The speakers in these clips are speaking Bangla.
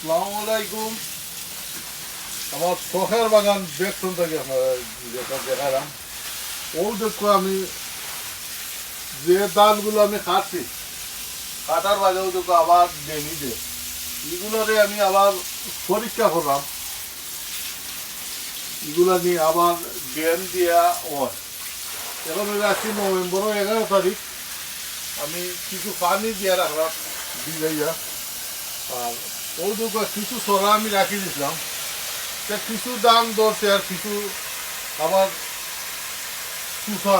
আসসালামু আলাইকুম। আমার শখের বাগান দেখুন থেকে যেটা দেখালাম ও দেখো আমি যে ধানগুলো আমি কাটছি কাটার বাদেও দেখো আবার ডেমি দে এগুলোরে আমি আবার পরীক্ষা করলাম, এগুলা নিয়ে আবার ড্রেন দিয়া হয়। এখন আজকে নভেম্বর 11 তারিখ, আমি কিছু পানি দিয়ে রাখলাম ভিজাইয়া, আর ওই দুটো কিছু সরা আমি রাখি দিয়েছিলাম, তা কিছু দাম ধরছে আর কিছু আবার চুষা।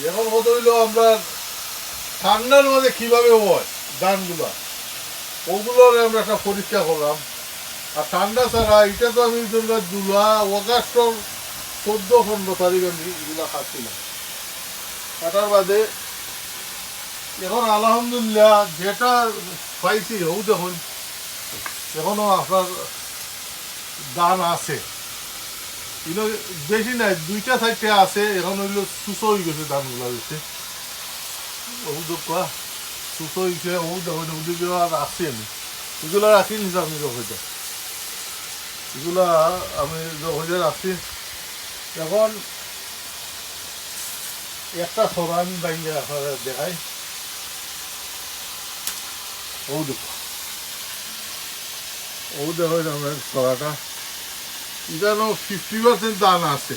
এখন কত হইলো আমরা ঠান্ডার মধ্যে কিভাবে হয় ধানগুলা ওগুলোর আমরা একটা পরীক্ষা করলাম। আর ঠান্ডা ছাড়া এটা তো আমি জুলাই অগাস্টর 14-15 তারিখ আমি এগুলা খাচ্ছিলাম। কাটার বাদে এখন আলহামদুলিল্লাহ যেটা পাইছি ও দেখুন এখনো আপনার দান আছে, এগুলো বেশি নাই, 2টা-4টে আছে। এখন ওইগুলো সুসো হয়ে গেছে ধানগুলো হয়েছে, ও দেখা সুসো হয়েছে। ও দেখুন ওদিকে আর আসছি আমি, এগুলো রাখি নিছি আমি রোহিতে, এগুলা আমি রোহিতে রাখছি। এখন একটা সরা আমি বাইরে আপনারা দেখাই, ও দেখো ও দেখো আমার সরাটা এখানেও 50% দান আছে।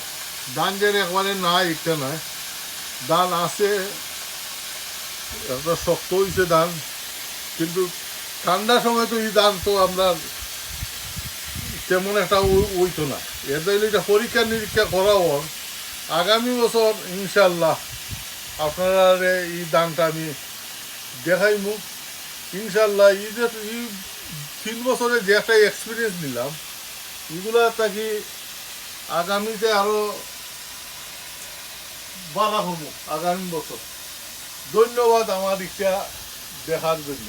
দান যেন একবারে নাই একটা নয়, দান আছে, একটা শক্ত হয়েছে দান। কিন্তু ঠান্ডার সময় তো এই দান তো আমরা তেমন একটা ওইতো না। এদের এটা পরীক্ষা নিরীক্ষা করা হোক, আগামী বছর ইনশাল্লাহ আপনারা এই দানটা আমি দেখাইমু ইনশাল্লাহ। এই যে এই 3 বছরে যে একটা এক্সপিরিয়েন্স নিলাম এগুলা থাকি আগামীতে আরো বাড়া হবো আগামী বছর। ধন্যবাদ আমার ইচ্ছা দেখার জন্য।